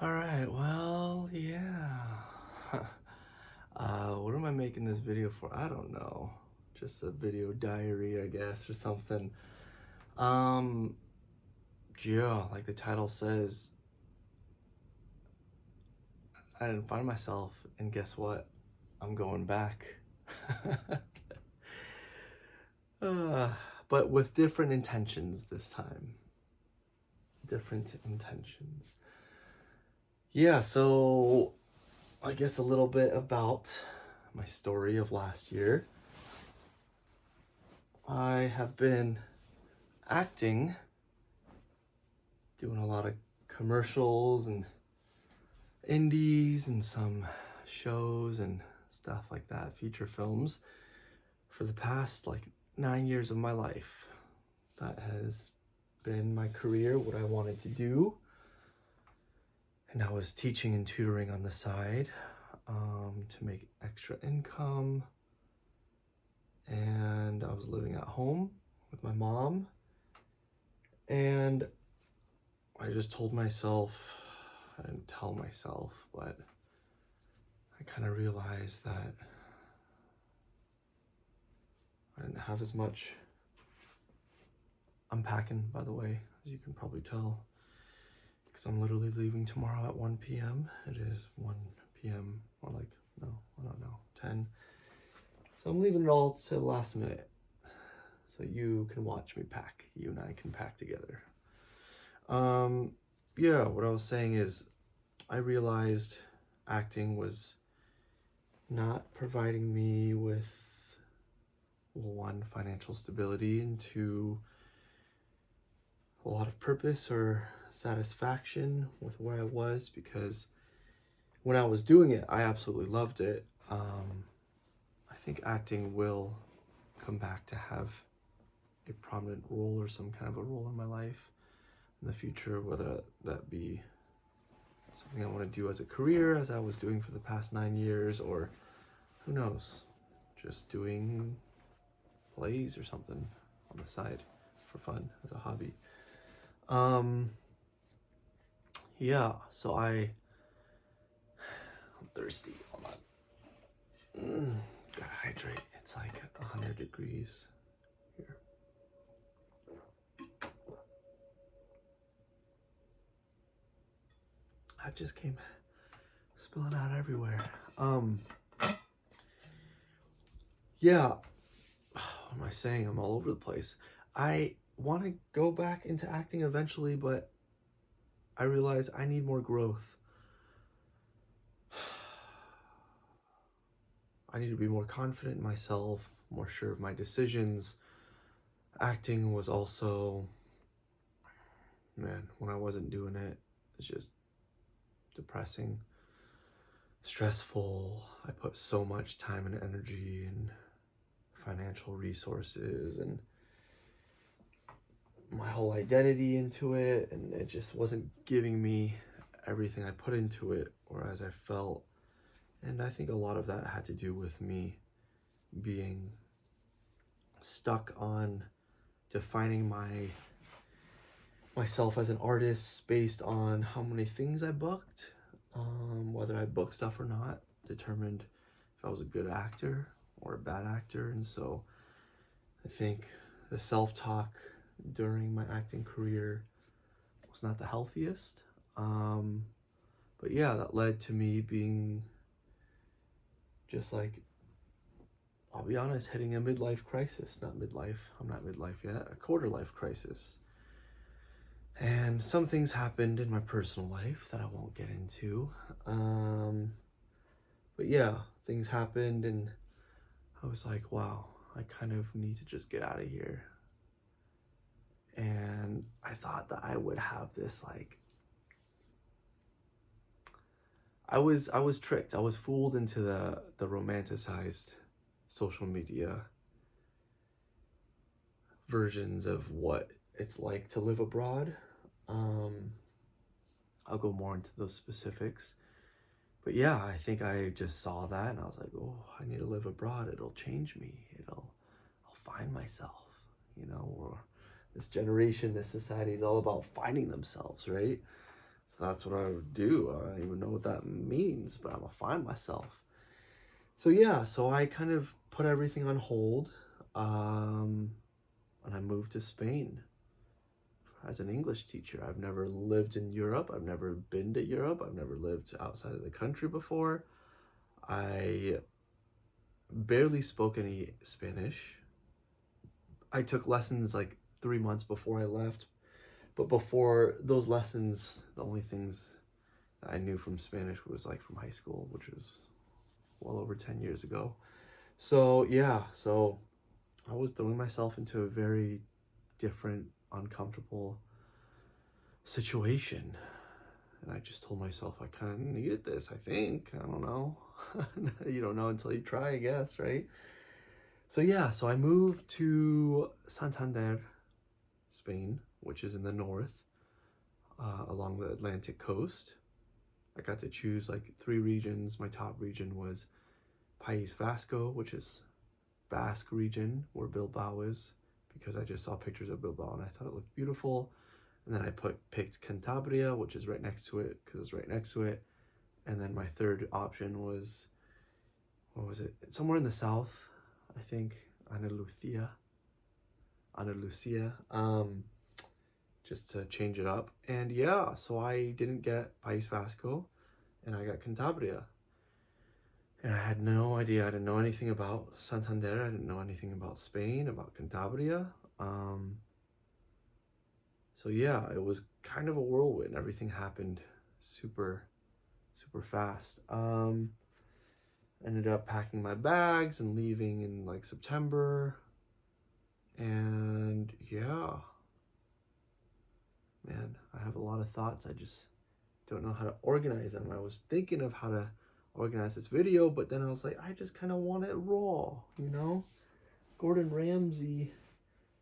All right, well, yeah. What am I making this video for? I don't know. Just a video diary, I guess, or something. Um, yeah, like the title says, I didn't find myself, and guess what? I'm going back. uh, but with different intentions this time. Different intentions. Yeah, so I guess a little bit about my story of last year. I have been acting, doing a lot of commercials and indies and some shows and stuff like that, feature films, for the past like 9 years of my life. That has been my career, what I wanted to do. And I was teaching and tutoring on the side to make extra income. And I was living at home with my mom. And I just told myself, I didn't tell myself, but I kind of realized that I didn't have as much. I'm packing, by the way, as you can probably tell, because I'm literally leaving tomorrow at 1 p.m. It is 1 p.m. or like, no, I don't know, 10. So I'm leaving it all to the last minute. So you can watch me pack. You and I can pack together. Yeah, what I was saying is I realized acting was not providing me with, well, one, financial stability, and two, a lot of purpose or satisfaction with where I was, because when I was doing it, I absolutely loved it. I think acting will come back to have a prominent role or some kind of a role in my life in the future, whether that be something I want to do as a career, as I was doing for the past 9 years, or who knows, just doing plays or something on the side for fun as a hobby. Yeah, so I'm thirsty. Hold on. Gotta hydrate. It's like 100 degrees here. I just came spilling out everywhere. Yeah, what am I saying? I'm all over the place. I want to go back into acting eventually, but I realize I need more growth. I need to be more confident in myself, more sure of my decisions. Acting was also, man, when I wasn't doing it, it's just depressing, stressful. I put so much time and energy and financial resources and my whole identity into it, and it just wasn't giving me everything I put into it or as I felt. And I think a lot of that had to do with me being stuck on defining myself as an artist based on how many things I booked, whether I booked stuff or not, determined if I was a good actor or a bad actor. And so I think the self-talk during my acting career was not the healthiest. But yeah, that led to me being just like, I'll be honest, hitting a midlife crisis. Not midlife, I'm not midlife yet, a quarter life crisis. And some things happened in my personal life that I won't get into. But yeah, things happened and I was like, wow, I kind of need to just get out of here. And I thought that I would have this like, I was tricked. I was fooled into the romanticized social media versions of what it's like to live abroad. I'll go more into those specifics. But yeah, I think I just saw that and I was like, oh, I need to live abroad. It'll change me. I'll find myself, or this generation, this society is all about finding themselves, right? So that's what I would do. I don't even know what that means, but I'm gonna find myself. So yeah, so I kind of put everything on hold, and I moved to Spain as an English teacher. I've never lived in Europe. I've never been to Europe. I've never lived outside of the country before. I barely spoke any Spanish. I took lessons like 3 months before I left, but before those lessons, the only things I knew from Spanish was like from high school, which was well over 10 years ago. So yeah, so I was throwing myself into a very different, uncomfortable situation. And I just told myself I kind of needed this, I think. I don't know. You don't know until you try, I guess, right? So yeah, so I moved to Santander, Spain, which is in the north, along the Atlantic coast. I got to choose like 3 regions. My top region was País Vasco, which is Basque region, where Bilbao is, because I just saw pictures of Bilbao and I thought it looked beautiful. And then I picked Cantabria, which is right next to it, because it's right next to it. And then my third option was, what was it? It's somewhere in the south, I think, Andalusia, just to change it up. And yeah, so I didn't get País Vasco, and I got Cantabria. And I had no idea. I didn't know anything about Santander. I didn't know anything about Spain, about Cantabria. So yeah, it was kind of a whirlwind. Everything happened super, super fast. Ended up packing my bags and leaving in like September. And yeah, man, I have a lot of thoughts. I just don't know how to organize them. I was thinking of how to organize this video, but then I was like, I just kind of want it raw, you know? Gordon Ramsay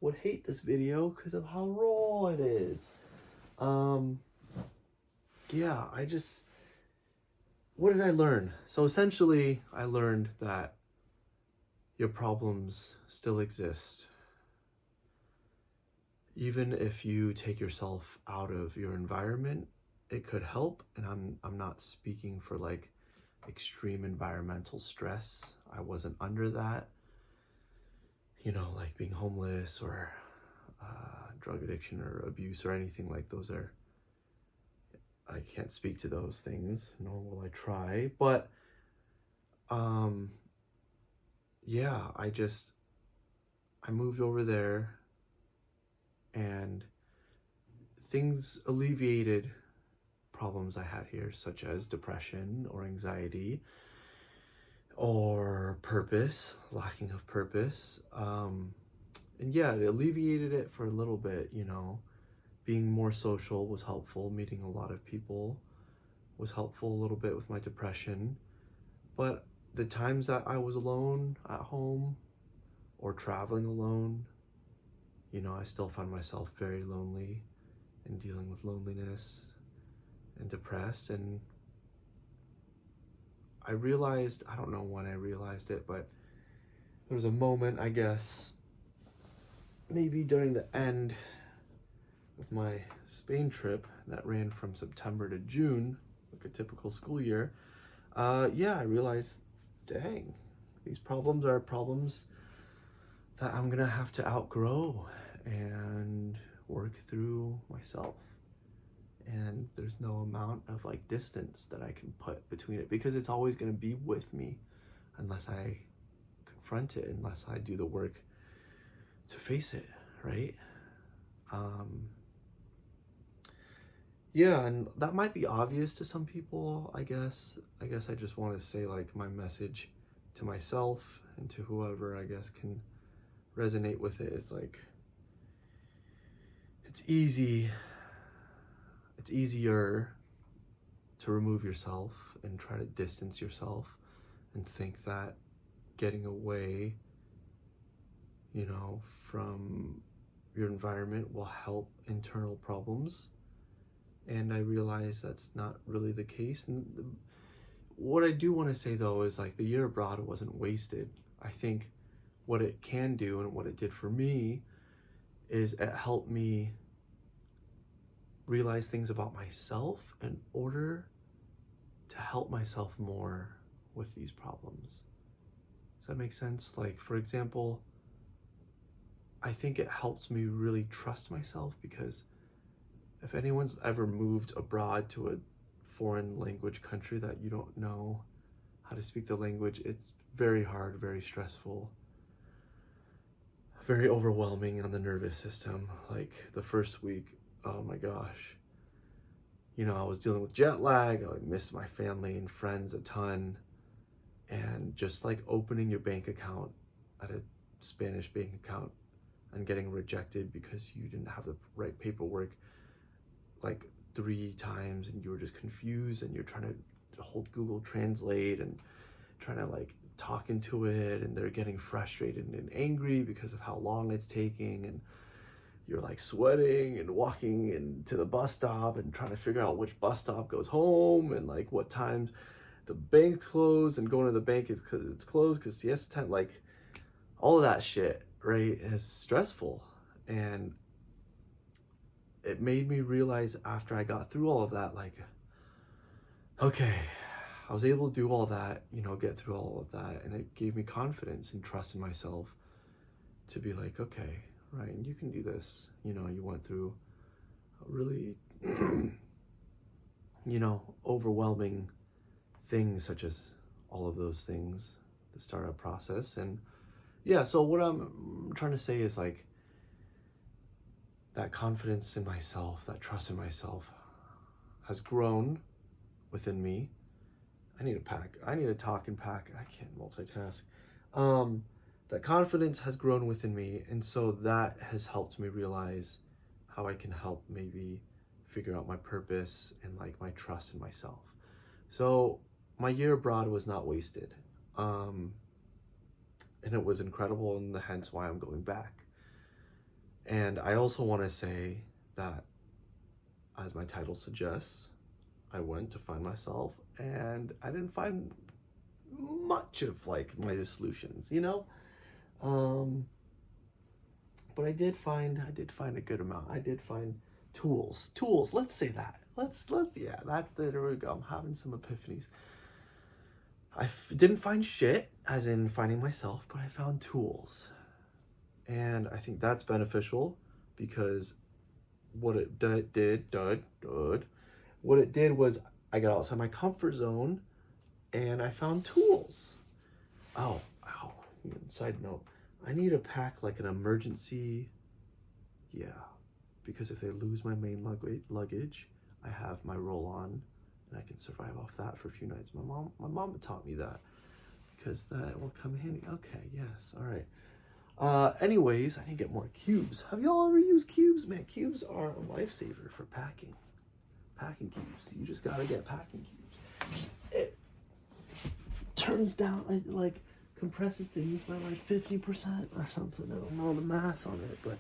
would hate this video because of how raw it is. Yeah, what did I learn? So essentially, I learned that your problems still exist. Even if you take yourself out of your environment, it could help. And I'm not speaking for like extreme environmental stress. I wasn't under that, you know, like being homeless or drug addiction or abuse or anything like those. I can't speak to those things, nor will I try, but yeah, I moved over there and things alleviated problems I had here, such as depression or anxiety or lacking of purpose. And yeah, it alleviated it for a little bit, you know. Being more social was helpful. Meeting a lot of people was helpful a little bit with my depression. But the times that I was alone at home or traveling alone, you know, I still found myself very lonely and dealing with loneliness and depressed. And I realized, I don't know when I realized it, but there was a moment, I guess, maybe during the end of my Spain trip that ran from September to June, like a typical school year. Yeah, I realized, dang, these problems are problems that I'm gonna have to outgrow and work through myself. And there's no amount of like distance that I can put between it, because it's always gonna be with me unless I confront it, unless I do the work to face it, right? Yeah, and that might be obvious to some people, I guess. I just want to say, like, my message to myself and to whoever, I guess, can resonate with it is like, it's easier to remove yourself and try to distance yourself and think that getting away, you know, from your environment will help internal problems. And I realize that's not really the case. And what I do want to say, though, is like the year abroad wasn't wasted. I think what it can do and what it did for me is it helped me realize things about myself in order to help myself more with these problems. Does that make sense? Like, for example, I think it helps me really trust myself, because if anyone's ever moved abroad to a foreign language country that you don't know how to speak the language, it's very hard, very stressful, very overwhelming on the nervous system. Like the first week, oh my gosh. You know, I was dealing with jet lag, I missed my family and friends a ton. And just like opening your bank account at a Spanish bank account and getting rejected because you didn't have the right paperwork like 3 times, and you were just confused, and you're trying to hold Google Translate and trying to like talk into it, and they're getting frustrated and angry because of how long it's taking, and you're like sweating and walking into the bus stop and trying to figure out which bus stop goes home, and like what times the bank's closed, and going to the bank is because it's closed because siesta time. Like all of that shit, right, is stressful. And it made me realize after I got through all of that, like, okay, I was able to do all that, you know, get through all of that, and it gave me confidence and trust in myself to be like, okay, Ryan, you can do this. You know, you went through a really, you know, overwhelming things, such as all of those things, the startup process. And yeah, so what I'm trying to say is like that confidence in myself, that trust in myself has grown within me. I need to talk and pack. I can't multitask. That confidence has grown within me, and so that has helped me realize how I can help maybe figure out my purpose and like my trust in myself. So my year abroad was not wasted, and it was incredible, and hence why I'm going back. And I also want to say that, as my title suggests, I went to find myself, and I didn't find much of like my solutions, you know. But I did find a good amount. I did find tools. Let's say that. Yeah. There we go. I'm having some epiphanies. Didn't find shit, as in finding myself, but I found tools. And I think that's beneficial, because what it did was I got outside my comfort zone and I found tools. Oh, side note, I need to pack like an emergency, because if they lose my main luggage, I have my roll-on and I can survive off that for a few nights. My mom taught me that, because that will come in handy. Okay, yes, all right. Anyways, I need to get more cubes. Have y'all ever used cubes? Man, cubes are a lifesaver for packing. Packing cubes. You just gotta get packing cubes. It turns down, like compresses things by like 50% or something. I don't know the math on it, but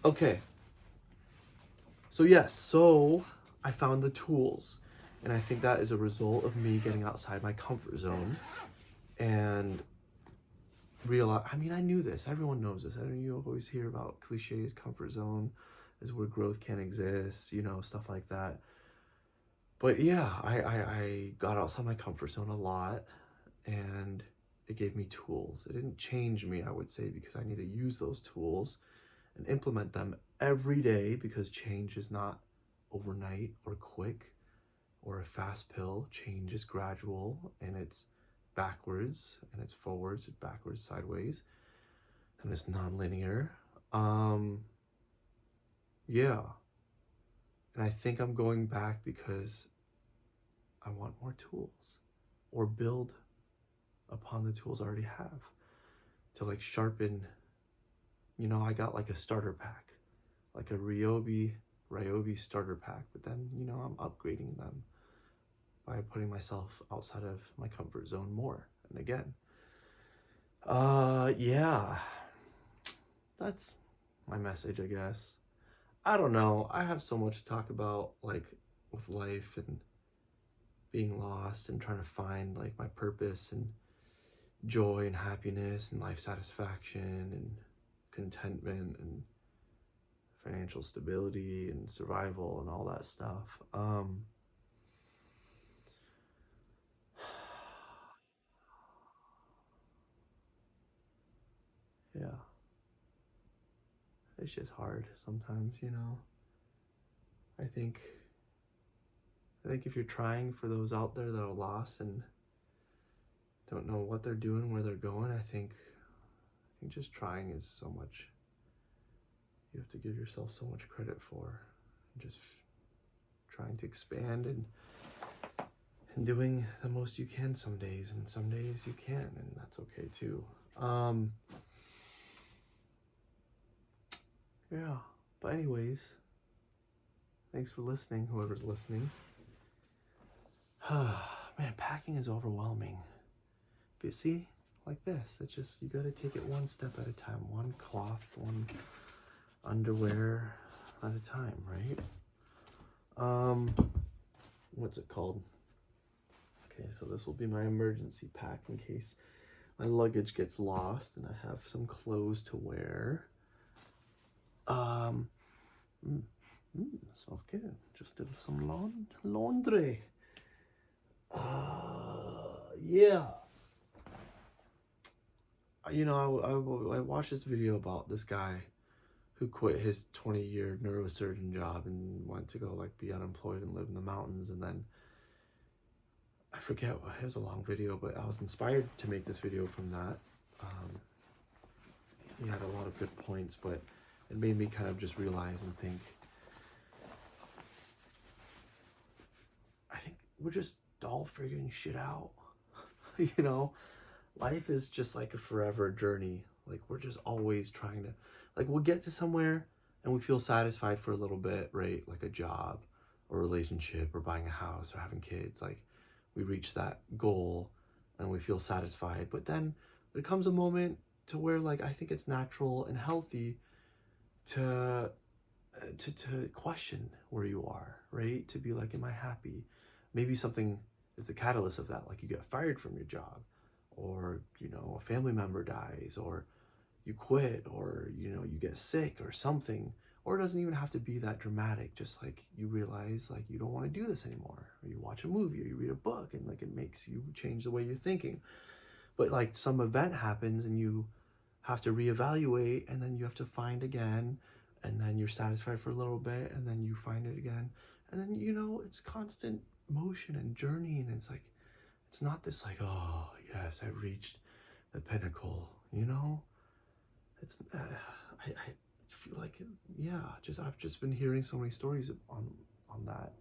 okay. So yes, so I found the tools, and I think that is a result of me getting outside my comfort zone and realize, I mean, I knew this, everyone knows this. I know you always hear about cliches, comfort zone is where growth can exist, you know, stuff like that. But yeah, I got outside my comfort zone a lot, and it gave me tools. It didn't change me, I would say, because I need to use those tools and implement them every day, because change is not overnight or quick or a fast pill. Change is gradual, and it's backwards, and it's forwards, it's backwards, sideways, and it's nonlinear. Yeah. And I think I'm going back because I want more tools, or build upon the tools I already have to like sharpen. You know, I got like a starter pack, like a Ryobi starter pack, but then, you know, I'm upgrading them by putting myself outside of my comfort zone more. And again, yeah, that's my message, I guess. I don't know. I have so much to talk about, like with life and being lost and trying to find like my purpose and joy and happiness and life satisfaction and contentment and financial stability and survival and all that stuff. Yeah, it's just hard sometimes, you know. I think if you're trying for those out there that are lost and don't know what they're doing, where they're going, I think just trying is so much. You have to give yourself so much credit for just trying to expand and doing the most you can some days, and some days you can't, and that's okay too. Yeah, but anyways, thanks for listening, whoever's listening. Man, packing is overwhelming. But see, like this, it's just, you gotta take it one step at a time, one cloth, one underwear at a time, right? What's it called? Okay, so this will be my emergency pack in case my luggage gets lost and I have some clothes to wear. Smells good. Just did some laundry. Yeah. You know, I watched this video about this guy who quit his 20-year neurosurgeon job and went to go like be unemployed and live in the mountains, and then I forget, it was a long video, but I was inspired to make this video from that. He had a lot of good points, but it made me kind of just realize and think, I think we're just all figuring shit out. You know, life is just like a forever journey. Like, we're just always trying to, like, we'll get to somewhere and we feel satisfied for a little bit, right? Like a job or relationship or buying a house or having kids. Like, we reach that goal and we feel satisfied. But then there comes a moment to where, like, I think it's natural and healthy to question where you are, right? To be like, am I happy? Maybe something is the catalyst of that. Like, you get fired from your job, or, you know, a family member dies, or you quit, or, you know, you get sick or something. Or it doesn't even have to be that dramatic. Just like you realize like you don't want to do this anymore, or you watch a movie or you read a book and like it makes you change the way you're thinking. But like some event happens and you have to reevaluate, and then you have to find again, and then you're satisfied for a little bit, and then you find it again, and then, you know, it's constant motion and journey, and it's like, it's not this like, oh yes, I reached the pinnacle, you know. It's I feel like, yeah, I've just been hearing so many stories on that.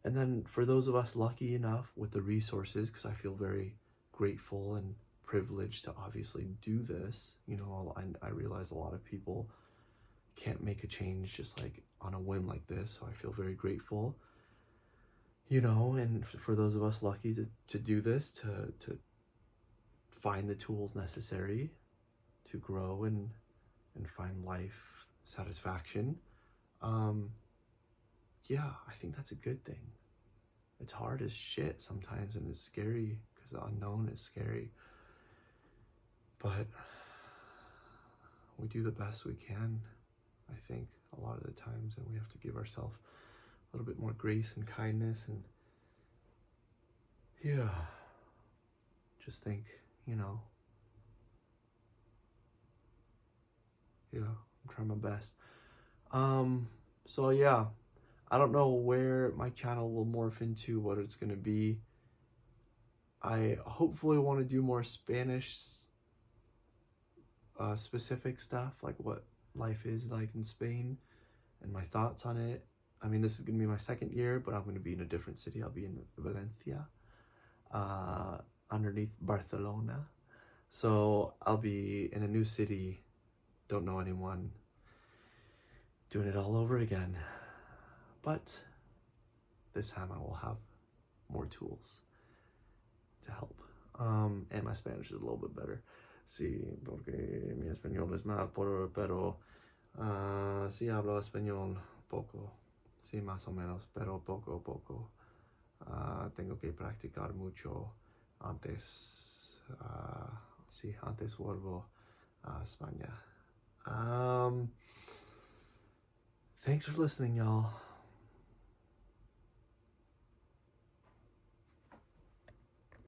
And then for those of us lucky enough with the resources, because I feel very grateful and privileged to obviously do this, you know, I realize a lot of people can't make a change just like on a whim like this, so I feel very grateful, you know. And for those of us lucky to do this, to find the tools necessary to grow and find life satisfaction, yeah, I think that's a good thing. It's hard as shit sometimes, and it's scary because the unknown is scary, but we do the best we can, I think, a lot of the times, and we have to give ourselves a little bit more grace and kindness. And yeah, just think, you know, yeah, I'm trying my best. So yeah, I don't know where my channel will morph into, what it's going to be. I hopefully want to do more Spanish specific stuff, like what life is like in Spain and my thoughts on it. I mean, this is going to be my second year, but I'm going to be in a different city. I'll be in Valencia, underneath Barcelona. So I'll be in a new city, don't know anyone, doing it all over again. But this time I will have more tools to help. And my Spanish is a little bit better. Sí, porque mi español es mal, pero sí hablo español poco. Sí, más o menos, pero poco. Tengo que practicar mucho antes. Sí, antes vuelvo a España. Thanks for listening, y'all.